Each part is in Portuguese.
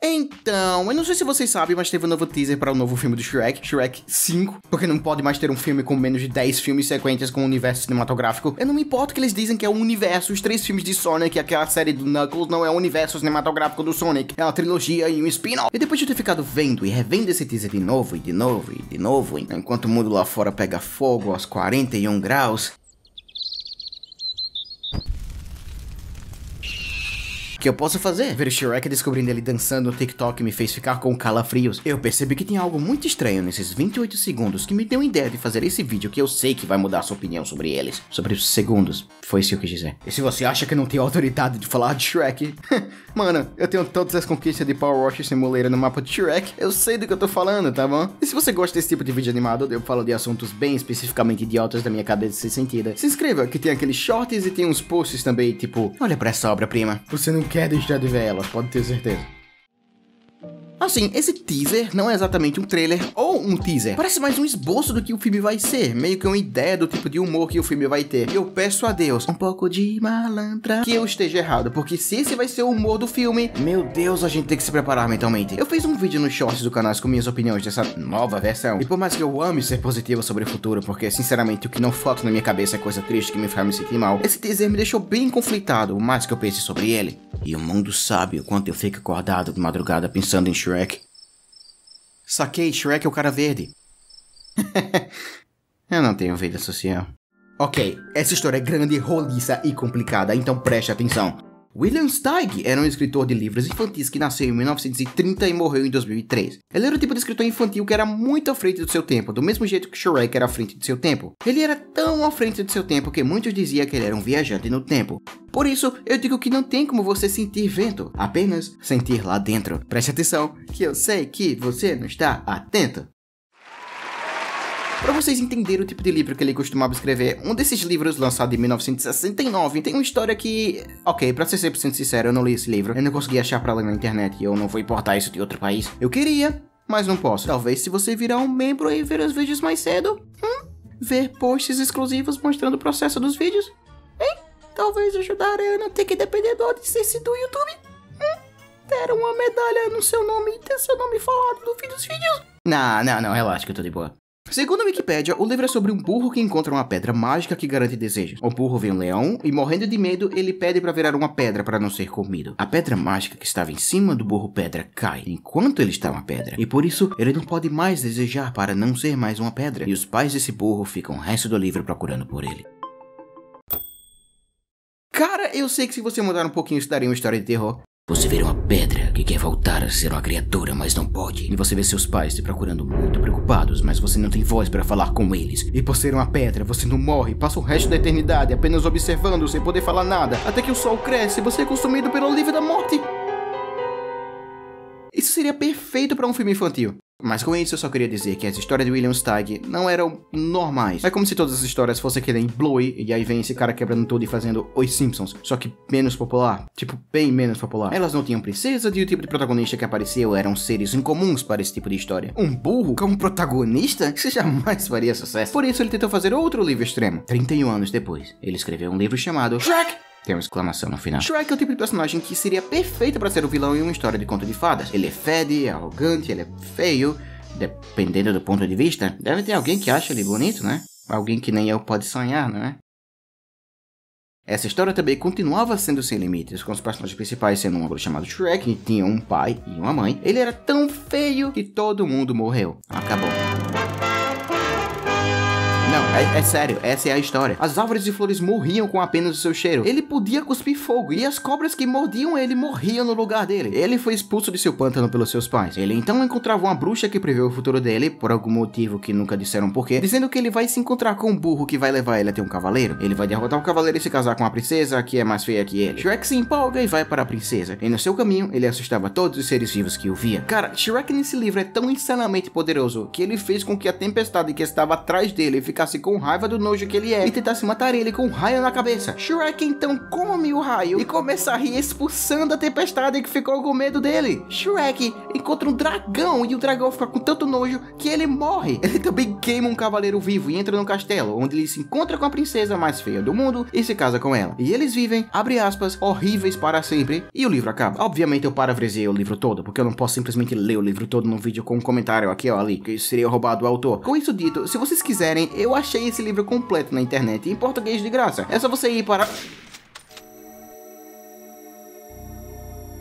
Então, eu não sei se vocês sabem, mas teve um novo teaser para o novo filme do Shrek, Shrek 5, porque não pode mais ter um filme com menos de 10 filmes sequentes com um universo cinematográfico. Eu não me importo que eles dizem que é um universo, os 3 filmes de Sonic e aquela série do Knuckles não é um universo cinematográfico do Sonic, é uma trilogia e um spin-off. E depois de ter ficado vendo e revendo esse teaser de novo, e de novo, e de novo, enquanto o mundo lá fora pega fogo aos 41 graus... que eu posso fazer? Ver o Shrek descobrindo ele dançando no TikTok me fez ficar com calafrios. Eu percebi que tem algo muito estranho nesses 28 segundos que me deu a ideia de fazer esse vídeo que eu sei que vai mudar a sua opinião sobre eles. Sobre os segundos. Foi isso que eu quis dizer. E se você acha que eu não tenho autoridade de falar de Shrek... Mano, eu tenho todas as conquistas de Power Wash Simulator no mapa de Shrek. Eu sei do que eu tô falando, tá bom? E se você gosta desse tipo de vídeo animado, eu falo de assuntos bem especificamente idiotas da minha cabeça sem sentido. Se inscreva, que tem aqueles shorts e tem uns posts também, tipo... Olha pra essa obra-prima. Você não quer deixar de ver elas, pode ter certeza. Assim, esse teaser não é exatamente um trailer ou um teaser. Parece mais um esboço do que o filme vai ser, meio que uma ideia do tipo de humor que o filme vai ter. E eu peço a Deus, um pouco de malandra, que eu esteja errado, porque se esse vai ser o humor do filme, meu Deus, a gente tem que se preparar mentalmente. Eu fiz um vídeo nos shorts do canal com minhas opiniões dessa nova versão, e por mais que eu ame ser positivo sobre o futuro, porque sinceramente o que não falta na minha cabeça é coisa triste que me faz me sentir mal, esse teaser me deixou bem conflitado, o mais que eu pense sobre ele. E o mundo sabe o quanto eu fico acordado de madrugada pensando em Shrek. Saquei, Shrek é o cara verde. Eu não tenho vida social. Ok, essa história é grande, roliça e complicada, então preste atenção. William Steig era um escritor de livros infantis que nasceu em 1930 e morreu em 2003. Ele era o tipo de escritor infantil que era muito à frente do seu tempo, do mesmo jeito que Shrek era à frente do seu tempo. Ele era tão à frente do seu tempo que muitos diziam que ele era um viajante no tempo. Por isso, eu digo que não tem como você sentir vento, apenas sentir lá dentro. Preste atenção, que eu sei que você não está atento. Para vocês entenderem o tipo de livro que ele costumava escrever, um desses livros lançado em 1969 tem uma história que... Ok, pra ser 100% sincero, eu não li esse livro. Eu não consegui achar pra ler na internet e eu não vou importar isso de outro país. Eu queria, mas não posso. Talvez se você virar um membro e ver os vídeos mais cedo, ver posts exclusivos mostrando o processo dos vídeos, talvez ajudaria a não ter que depender do AdSense do YouTube. Ter uma medalha no seu nome e ter seu nome falado no fim dos vídeos. Não, relaxa que eu tô de boa. Segundo a Wikipédia, o livro é sobre um burro que encontra uma pedra mágica que garante desejos. O burro vê um leão e, morrendo de medo, ele pede para virar uma pedra para não ser comido. A pedra mágica que estava em cima do burro pedra cai enquanto ele está uma pedra. E por isso, ele não pode mais desejar para não ser mais uma pedra. E os pais desse burro ficam o resto do livro procurando por ele. Cara, eu sei que se você mudar um pouquinho isso daria uma história de terror. Você vira uma pedra que quer voltar a ser uma criatura, mas não pode. E você vê seus pais te procurando muito preocupados, mas você não tem voz para falar com eles. E por ser uma pedra, você não morre, passa o resto da eternidade apenas observando, sem poder falar nada, até que o sol cresce e você é consumido pelo alívio da morte. Isso seria perfeito para um filme infantil. Mas com isso eu só queria dizer que as histórias de William Steig não eram normais. É como se todas as histórias fossem que nem Bluey, e aí vem esse cara quebrando tudo e fazendo Os Simpsons, só que menos popular. Tipo, bem menos popular. Elas não tinham princesas e o tipo de protagonista que apareceu eram seres incomuns para esse tipo de história. Um burro como protagonista? Isso jamais faria sucesso. Por isso ele tentou fazer outro livro extremo. 31 anos depois, ele escreveu um livro chamado Shrek! Tem uma exclamação no final. Shrek é o tipo de personagem que seria perfeito para ser o vilão em uma história de conto de fadas. Ele é fede, é arrogante, ele é feio. Dependendo do ponto de vista, deve ter alguém que acha ele bonito, né? Alguém que nem eu pode sonhar, não é? Essa história também continuava sendo sem limites, com os personagens principais sendo um ogro chamado Shrek, que tinha um pai e uma mãe. Ele era tão feio que todo mundo morreu. Acabou. Não, é sério, essa é a história. As árvores e flores morriam com apenas o seu cheiro. Ele podia cuspir fogo, e as cobras que mordiam ele morriam no lugar dele. Ele foi expulso de seu pântano pelos seus pais. Ele então encontrava uma bruxa que prevê o futuro dele, por algum motivo que nunca disseram porquê, dizendo que ele vai se encontrar com um burro que vai levar ele a ter um cavaleiro. Ele vai derrotar o cavaleiro e se casar com a princesa, que é mais feia que ele. Shrek se empolga e vai para a princesa. E no seu caminho, ele assustava todos os seres vivos que o via. Cara, Shrek nesse livro é tão insanamente poderoso que ele fez com que a tempestade que estava atrás dele ficasse ficasse com raiva do nojo que ele é e tentasse matar ele com um raio na cabeça. Shrek então come o raio e começa a rir, expulsando a tempestade que ficou com medo dele. Shrek encontra um dragão e o dragão fica com tanto nojo que ele morre. Ele também queima um cavaleiro vivo e entra no castelo, onde ele se encontra com a princesa mais feia do mundo e se casa com ela. E eles vivem, abre aspas, horríveis para sempre, e o livro acaba. Obviamente eu parafraseei o livro todo, porque eu não posso simplesmente ler o livro todo num vídeo com um comentário aqui ou ali, que seria roubado do autor. Com isso dito, se vocês quiserem, eu achei esse livro completo na internet, em português de graça. É só você ir para...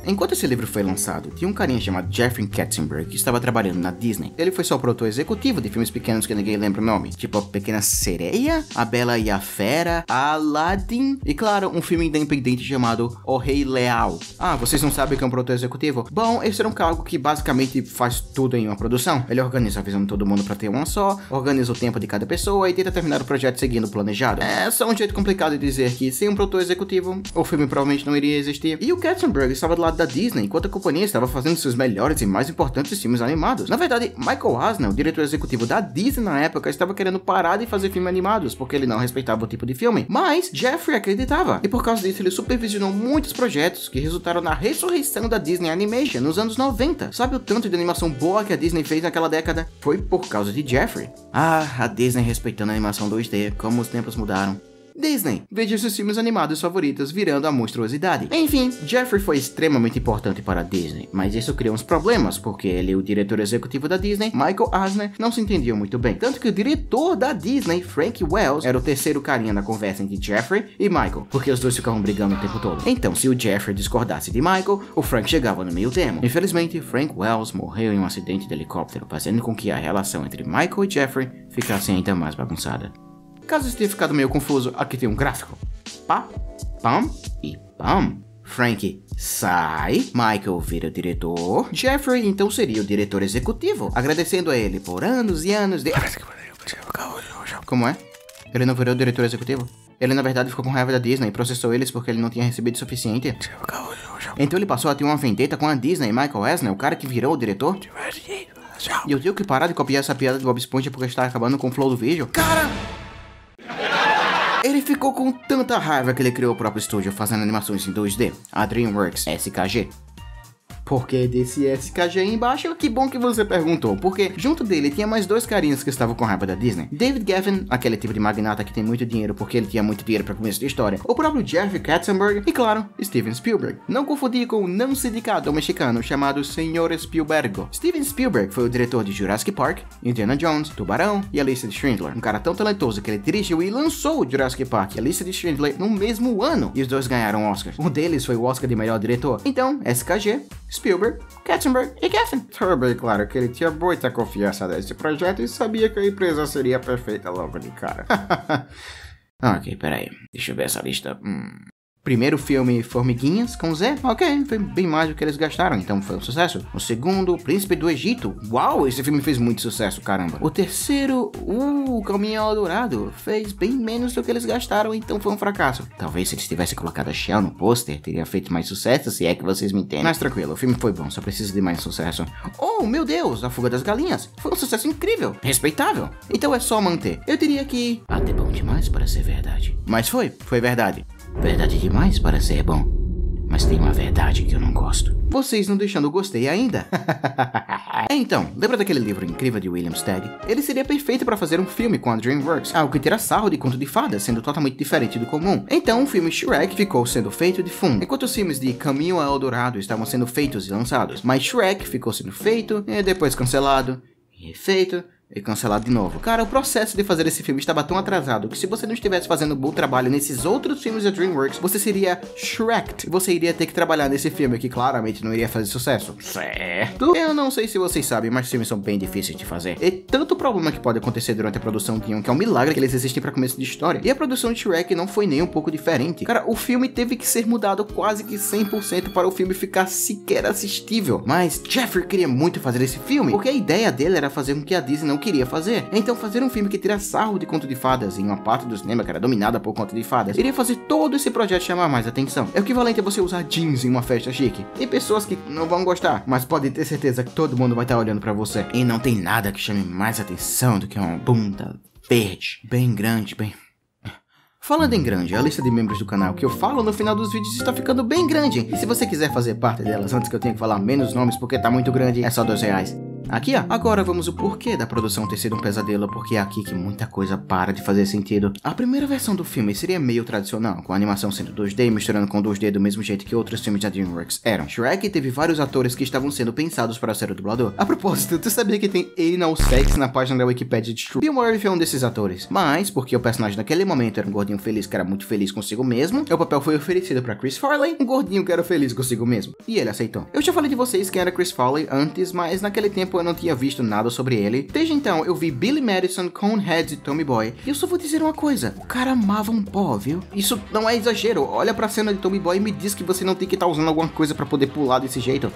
Enquanto esse livro foi lançado, tinha um carinha chamado Jeffrey Katzenberg que estava trabalhando na Disney. Ele foi só o produtor executivo de filmes pequenos que ninguém lembra o nome, tipo A Pequena Sereia, A Bela e a Fera, Aladdin e, claro, um filme independente chamado O Rei Leal. Ah, vocês não sabem o que é um produtor executivo? Bom, esse era um cargo que basicamente faz tudo em uma produção. Ele organiza a visão de todo mundo para ter uma só, organiza o tempo de cada pessoa e tenta terminar o projeto seguindo o planejado. É só um jeito complicado de dizer que sem um produtor executivo, o filme provavelmente não iria existir. E o Katzenberg estava do lado da Disney, enquanto a companhia estava fazendo seus melhores e mais importantes filmes animados. Na verdade, Michael Eisner, o diretor executivo da Disney na época, estava querendo parar de fazer filmes animados, porque ele não respeitava o tipo de filme. Mas Jeffrey acreditava, e por causa disso ele supervisionou muitos projetos que resultaram na ressurreição da Disney Animation nos anos 90. Sabe o tanto de animação boa que a Disney fez naquela década? Foi por causa de Jeffrey. Ah, a Disney respeitando a animação 2D, como os tempos mudaram. Disney, veja seus filmes animados favoritos virando a monstruosidade. Enfim, Jeffrey foi extremamente importante para a Disney, mas isso criou uns problemas, porque ele e o diretor executivo da Disney, Michael Eisner, não se entendiam muito bem. Tanto que o diretor da Disney, Frank Wells, era o terceiro carinha na conversa entre Jeffrey e Michael, porque os dois ficavam brigando o tempo todo. Então, se o Jeffrey discordasse de Michael, o Frank chegava no meio termo. Infelizmente, Frank Wells morreu em um acidente de helicóptero, fazendo com que a relação entre Michael e Jeffrey ficasse ainda mais bagunçada. Caso isso tenha ficado meio confuso, aqui tem um gráfico. Pá, pam e pam. Frank sai, Michael vira o diretor, Jeffrey então seria o diretor executivo, agradecendo a ele por anos e anos de... Como é? Ele não virou o diretor executivo? Ele na verdade ficou com raiva da Disney e processou eles porque ele não tinha recebido o suficiente? Então ele passou a ter uma vendetta com a Disney e Michael Eisner, o cara que virou o diretor? E eu tenho que parar de copiar essa piada do Bob Esponja porque está acabando com o flow do vídeo? Cara! Ele ficou com tanta raiva que ele criou o próprio estúdio fazendo animações em 2D, a DreamWorks SKG. Por que desse SKG aí embaixo? Que bom que você perguntou, porque junto dele tinha mais dois carinhas que estavam com raiva da Disney. David Geffen, aquele tipo de magnata que tem muito dinheiro porque ele tinha muito dinheiro para começo da história. O próprio Jeffrey Katzenberg e, claro, Steven Spielberg. Não confundir com o não sindicado mexicano chamado Senhor Spielbergo. Steven Spielberg foi o diretor de Jurassic Park, Indiana Jones, Tubarão e A Lista de Schindler. Um cara tão talentoso que ele dirigiu e lançou Jurassic Park e A Lista de Schindler no mesmo ano. E os dois ganharam Oscars. Um deles foi o Oscar de melhor diretor. Então, SKG, Spielberg, Katzenberg e Geffen. Também claro que ele tinha muita confiança nesse projeto e sabia que a empresa seria perfeita logo de cara. Ok, peraí. Deixa eu ver essa lista. Primeiro filme, Formiguinhas, com Zé. Ok, foi bem mais do que eles gastaram, então foi um sucesso. O segundo, Príncipe do Egito. Uau, esse filme fez muito sucesso, caramba. O terceiro, Caminho ao Dourado. Fez bem menos do que eles gastaram, então foi um fracasso. Talvez se eles tivessem colocado a Shell no pôster, teria feito mais sucesso, se é que vocês me entendem. Mas tranquilo, o filme foi bom, só precisa de mais sucesso. Oh, meu Deus, A Fuga das Galinhas. Foi um sucesso incrível, respeitável. Então é só manter. Eu diria que... até bom demais para ser verdade. Mas foi verdade. Verdade demais para ser bom, mas tem uma verdade que eu não gosto. Vocês não deixando o gostei ainda? Então, lembra daquele livro incrível de William Steig? Ele seria perfeito para fazer um filme com a DreamWorks, algo que tira sarro de conto de fadas, sendo totalmente diferente do comum. Então, o filme Shrek ficou sendo feito de fundo, enquanto os filmes de Caminho ao Dourado estavam sendo feitos e lançados. Mas Shrek ficou sendo feito, e depois cancelado, e refeito, e cancelado de novo. Cara, o processo de fazer esse filme estava tão atrasado que se você não estivesse fazendo um bom trabalho nesses outros filmes da DreamWorks, você seria Shreked. Você iria ter que trabalhar nesse filme que claramente não iria fazer sucesso. Certo? Eu não sei se vocês sabem, mas filmes são bem difíceis de fazer. E tanto problema que pode acontecer durante a produção de um, que é um milagre que eles existem para começo de história. E a produção de Shrek não foi nem um pouco diferente. Cara, o filme teve que ser mudado quase que 100% para o filme ficar sequer assistível. Mas Jeffrey queria muito fazer esse filme, porque a ideia dele era fazer com que a Disney não queria fazer. Então fazer um filme que tira sarro de conto de fadas em uma parte do cinema que era dominada por conto de fadas iria fazer todo esse projeto chamar mais atenção. É o equivalente a você usar jeans em uma festa chique. Tem pessoas que não vão gostar, mas pode ter certeza que todo mundo vai estar olhando pra você. E não tem nada que chame mais atenção do que uma bunda verde, bem grande, bem... Falando em grande, a lista de membros do canal que eu falo no final dos vídeos está ficando bem grande. E se você quiser fazer parte delas antes que eu tenha que falar menos nomes porque tá muito grande, é só R$2. Aqui, ó. Agora vamos o porquê da produção ter sido um pesadelo, porque é aqui que muita coisa para de fazer sentido. A primeira versão do filme seria meio tradicional, com a animação sendo 2D misturando com 2D do mesmo jeito que outros filmes da DreamWorks eram. Shrek teve vários atores que estavam sendo pensados para ser o dublador. A propósito, tu sabia que tem anal sex na página da Wikipedia de True? Bill Murray foi um desses atores. Mas, porque o personagem naquele momento era um gordinho feliz que era muito feliz consigo mesmo, o papel foi oferecido para Chris Farley, um gordinho que era feliz consigo mesmo. E ele aceitou. Eu já falei de vocês quem era Chris Farley antes, mas naquele tempo eu não tinha visto nada sobre ele. Desde então, eu vi Billy Madison, Coneheads e Tommy Boy. E eu só vou dizer uma coisa. O cara amava um pó, viu? Isso não é exagero. Olha pra cena de Tommy Boy e me diz que você não tem que estar usando alguma coisa pra poder pular desse jeito.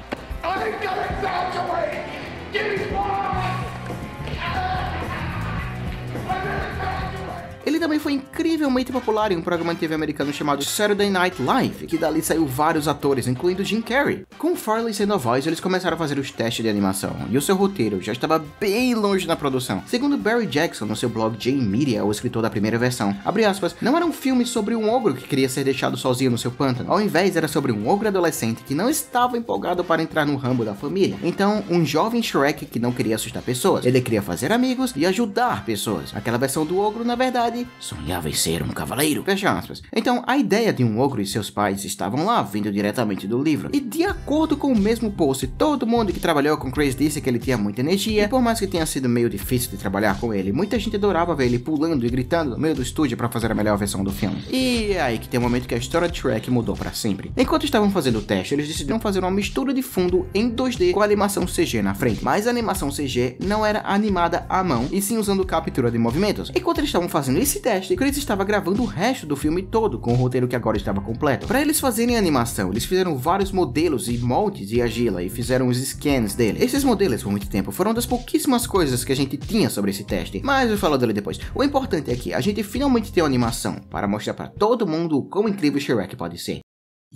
Ele também foi incrivelmente popular em um programa de TV americano chamado Saturday Night Live, que dali saiu vários atores, incluindo Jim Carrey. Com Farley sendo a voz, eles começaram a fazer os testes de animação, e o seu roteiro já estava bem longe na produção. Segundo Barry Jackson, no seu blog J Media, o escritor da primeira versão, abre aspas, não era um filme sobre um ogro que queria ser deixado sozinho no seu pântano. Ao invés, era sobre um ogro adolescente que não estava empolgado para entrar no ramo da família. Então, um jovem Shrek que não queria assustar pessoas. Ele queria fazer amigos e ajudar pessoas. Aquela versão do ogro, na verdade, sonhava em ser um cavaleiro. Fecha aspas. Então, a ideia de um ogro e seus pais estavam lá, vindo diretamente do livro. E de acordo com o mesmo post, todo mundo que trabalhou com Chris disse que ele tinha muita energia, e por mais que tenha sido meio difícil de trabalhar com ele, muita gente adorava ver ele pulando e gritando no meio do estúdio para fazer a melhor versão do filme. E é aí que tem um momento que a história de Shrek mudou para sempre. Enquanto estavam fazendo o teste, eles decidiram fazer uma mistura de fundo em 2D com a animação CG na frente. Mas a animação CG não era animada à mão, e sim usando captura de movimentos. Enquanto eles estavam fazendo esse teste, Chris estava gravando o resto do filme todo, com o roteiro que agora estava completo. Para eles fazerem a animação, eles fizeram vários modelos e moldes de argila e fizeram os scans dele. Esses modelos, por muito tempo, foram das pouquíssimas coisas que a gente tinha sobre esse teste, mas eu falo dele depois. O importante é que a gente finalmente tem uma animação para mostrar para todo mundo o quão incrível Shrek pode ser.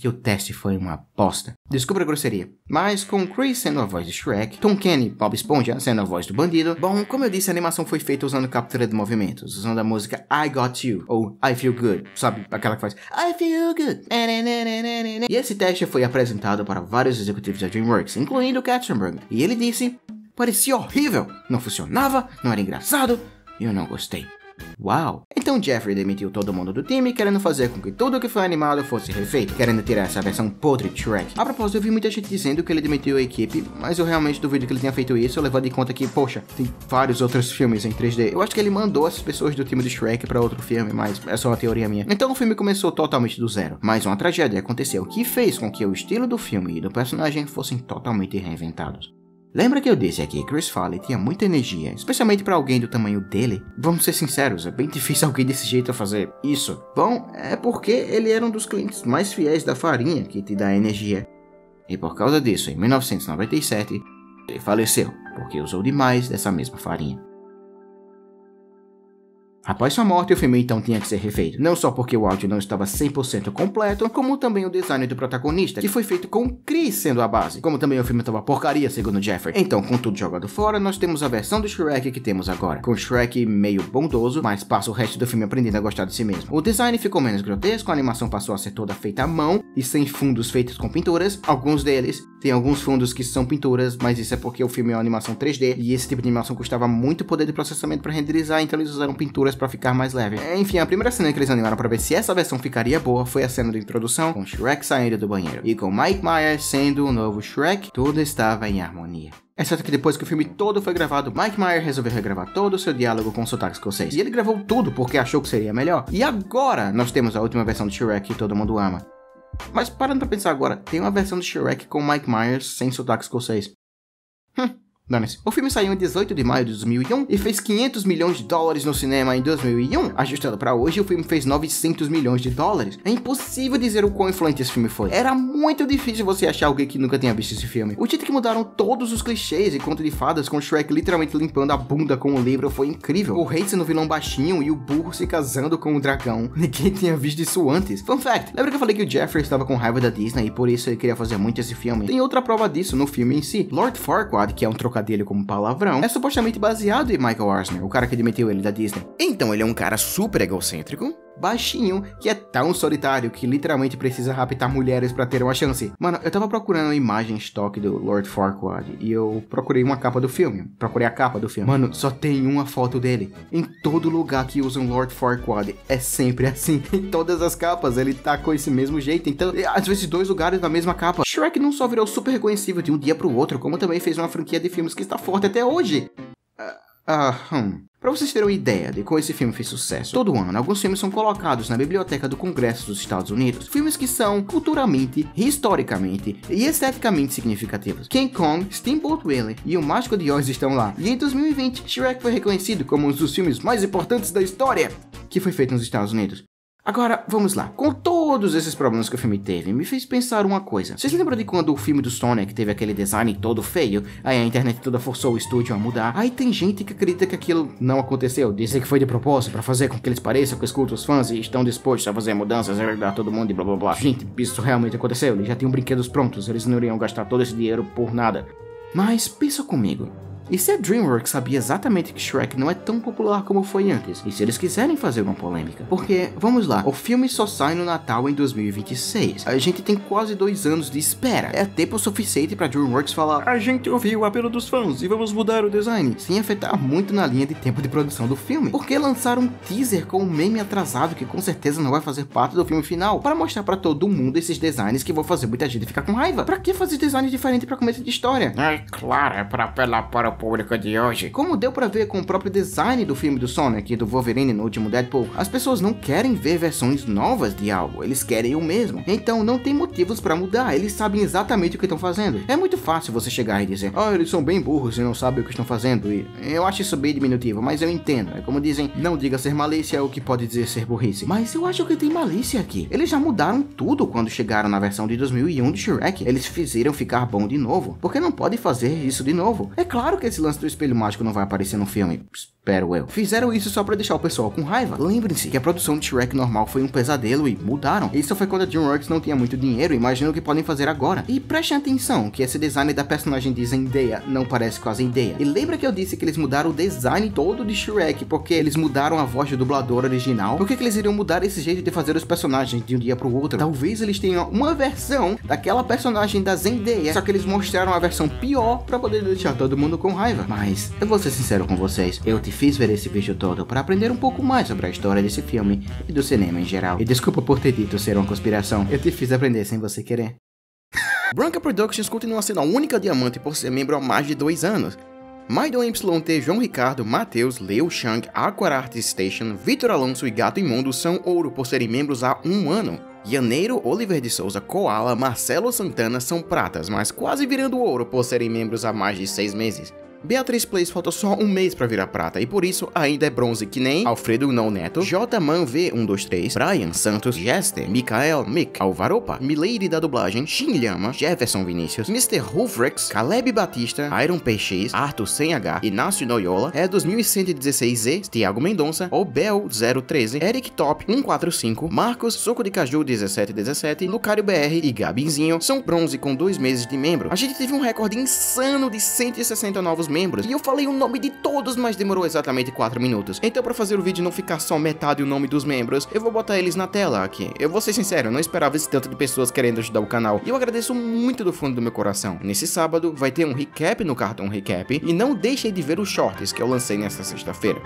E o teste foi uma bosta. Desculpa a grosseria. Mas com Chris sendo a voz de Shrek, Tom Kenny e Bob Esponja sendo a voz do bandido, bom, como eu disse, a animação foi feita usando captura de movimentos, usando a música I Got You, ou I Feel Good, sabe? Aquela que faz I Feel Good. E esse teste foi apresentado para vários executivos da DreamWorks, incluindo Katzenberg. E ele disse, parecia horrível, não funcionava, não era engraçado, e eu não gostei. Uau! Então Jeffrey demitiu todo mundo do time, querendo fazer com que tudo que foi animado fosse refeito, querendo tirar essa versão podre de Shrek. A propósito, eu vi muita gente dizendo que ele demitiu a equipe, mas eu realmente duvido que ele tenha feito isso, levando em conta que, poxa, tem vários outros filmes em 3D. Eu acho que ele mandou essas pessoas do time de Shrek para outro filme, mas é só uma teoria minha. Então o filme começou totalmente do zero, mas uma tragédia aconteceu que fez com que o estilo do filme e do personagem fossem totalmente reinventados. Lembra que eu disse aqui que Chris Farley tinha muita energia, especialmente para alguém do tamanho dele? Vamos ser sinceros, é bem difícil alguém desse jeito fazer isso. Bom, é porque ele era um dos clientes mais fiéis da farinha que te dá energia. E por causa disso, em 1997, ele faleceu, porque usou demais dessa mesma farinha. Após sua morte, o filme então tinha que ser refeito, não só porque o áudio não estava 100% completo, como também o design do protagonista, que foi feito com Chris sendo a base, como também o filme estava porcaria, segundo Jeffrey. Então, com tudo jogado fora, nós temos a versão do Shrek que temos agora, com Shrek meio bondoso, mas passa o resto do filme aprendendo a gostar de si mesmo. O design ficou menos grotesco, a animação passou a ser toda feita à mão, e sem fundos feitos com pinturas. Alguns deles tem alguns fundos que são pinturas, mas isso é porque o filme é uma animação 3D, e esse tipo de animação custava muito poder de processamento para renderizar, então eles usaram pinturas para ficar mais leve. Enfim, a primeira cena que eles animaram para ver se essa versão ficaria boa foi a cena de introdução, com Shrek saindo do banheiro. E com Mike Myers sendo o novo Shrek, tudo estava em harmonia. Exceto que depois que o filme todo foi gravado, Mike Myers resolveu regravar todo o seu diálogo com o sotaque escocês. E ele gravou tudo porque achou que seria melhor. E agora nós temos a última versão de Shrek que todo mundo ama. Mas parando pra pensar agora, tem uma versão de Shrek com Mike Myers sem sotaque escocês. Dane-se. O filme saiu em 18 de maio de 2001 e fez 500 milhões de dólares no cinema em 2001. Ajustado para hoje, o filme fez 900 milhões de dólares. É impossível dizer o quão influente esse filme foi. Era muito difícil você achar alguém que nunca tenha visto esse filme. O jeito que mudaram todos os clichês e conto de fadas com Shrek literalmente limpando a bunda com o livro foi incrível. O rei sendo vilão baixinho e o burro se casando com o dragão. Ninguém tinha visto isso antes. Fun fact, lembra que eu falei que o Jeffrey estava com raiva da Disney e por isso ele queria fazer muito esse filme? Tem outra prova disso no filme em si. Lord Farquaad, que é um trocadilho trocadilho como palavrão, é supostamente baseado em Michael Eisner, o cara que demitiu ele da Disney. Então ele é um cara super egocêntrico, baixinho, que é tão solitário que literalmente precisa raptar mulheres pra ter uma chance. Mano, eu tava procurando uma imagem estoque do Lord Farquaad e eu procurei a capa do filme. Mano, só tem uma foto dele. Em todo lugar que usam Lord Farquaad é sempre assim. Em todas as capas ele tá com esse mesmo jeito. Então, às vezes 2 lugares na mesma capa. Shrek não só virou super reconhecível de um dia pro outro, como também fez uma franquia de filmes que está forte até hoje. Pra vocês terem uma ideia de como esse filme fez sucesso, todo ano alguns filmes são colocados na Biblioteca do Congresso dos Estados Unidos, filmes que são culturalmente, historicamente e esteticamente significativos. King Kong, Steamboat Willie e O Mágico de Oz estão lá, e em 2020, Shrek foi reconhecido como um dos filmes mais importantes da história que foi feito nos Estados Unidos. Agora, vamos lá. Com todos esses problemas que o filme teve, me fez pensar uma coisa. Vocês lembram de quando o filme do Sonic teve aquele design todo feio? Aí a internet toda forçou o estúdio a mudar. Aí tem gente que acredita que aquilo não aconteceu. Dizem que foi de propósito, pra fazer com que eles pareçam que escutam os fãs e estão dispostos a fazer mudanças, agradar todo mundo e blá blá blá. Gente, isso realmente aconteceu. Eles já tinham brinquedos prontos, eles não iriam gastar todo esse dinheiro por nada. Mas pensa comigo. E se a DreamWorks sabia exatamente que Shrek não é tão popular como foi antes? E se eles quiserem fazer uma polêmica? Porque, vamos lá, o filme só sai no Natal em 2026. A gente tem quase 2 anos de espera. É tempo suficiente pra DreamWorks falar: a gente ouviu o apelo dos fãs e vamos mudar o design, sem afetar muito na linha de tempo de produção do filme. Porque lançaram um teaser com um meme atrasado que com certeza não vai fazer parte do filme final, para mostrar pra todo mundo esses designs que vão fazer muita gente ficar com raiva. Pra que fazer design diferente pra começo de história? É claro, é pra apelar para o público de hoje. Como deu pra ver com o próprio design do filme do Sonic e do Wolverine no último Deadpool, as pessoas não querem ver versões novas de algo, eles querem o mesmo. Então não tem motivos pra mudar, eles sabem exatamente o que estão fazendo. É muito fácil você chegar e dizer: eles são bem burros e não sabem o que estão fazendo, e eu acho isso bem diminutivo, mas eu entendo. É como dizem, não diga ser malícia, o que pode dizer ser burrice. Mas eu acho que tem malícia aqui. Eles já mudaram tudo quando chegaram na versão de 2001 de Shrek. Eles fizeram ficar bom de novo, porque não podem fazer isso de novo. É claro que esse lance do espelho mágico não vai aparecer no filme, espero eu. Fizeram isso só pra deixar o pessoal com raiva. Lembrem-se que a produção de Shrek normal foi um pesadelo e mudaram. Isso foi quando a DreamWorks não tinha muito dinheiro, imagina o que podem fazer agora. E prestem atenção que esse design da personagem de Zendaya não parece com a Zendaya. E lembra que eu disse que eles mudaram o design todo de Shrek porque eles mudaram a voz do dublador original? Por que eles iriam mudar esse jeito de fazer os personagens de um dia pro outro? Talvez eles tenham uma versão daquela personagem da Zendaya, só que eles mostraram a versão pior pra poder deixar todo mundo com raiva. Mas eu vou ser sincero com vocês, eu te fiz ver esse vídeo todo para aprender um pouco mais sobre a história desse filme e do cinema em geral. E desculpa por ter dito ser uma conspiração, eu te fiz aprender sem você querer. Branca Productions continua sendo a única diamante por ser membro há mais de 2 anos. Maidon YT, João Ricardo, Matheus, Leo Chang, Aqua Art Station, Vitor Alonso e Gato Imundo são ouro por serem membros há 1 ano. Janeiro, Oliver de Souza, Koala, Marcelo Santana são pratas, mas quase virando ouro por serem membros há mais de 6 meses. Beatriz Place falta só 1 mês pra virar prata e por isso ainda é bronze que nem Alfredo Não Neto, J-Man V123, Brian Santos, Jester, Mikael Mick, Alvaropa, Milady da dublagem, Shin Lhama, Jefferson Vinícius, Mr. Rufrex, Caleb Batista, Iron PX, Arthur Sem H, Inácio Noyola, E2116Z, Thiago Mendonça, Obel 013, Eric Top 145, Marcos, Soco de Caju 1717, Lucario BR e Gabinzinho são bronze com 2 meses de membro. A gente teve um recorde insano de 160 novos membros, e eu falei o nome de todos, mas demorou exatamente 4 minutos. Então pra fazer o vídeo não ficar só metade o nome dos membros, eu vou botar eles na tela aqui. Eu vou ser sincero, eu não esperava esse tanto de pessoas querendo ajudar o canal, e eu agradeço muito do fundo do meu coração. Nesse sábado vai ter um recap no Cartão Recap, e não deixem de ver os shorts que eu lancei nessa sexta-feira.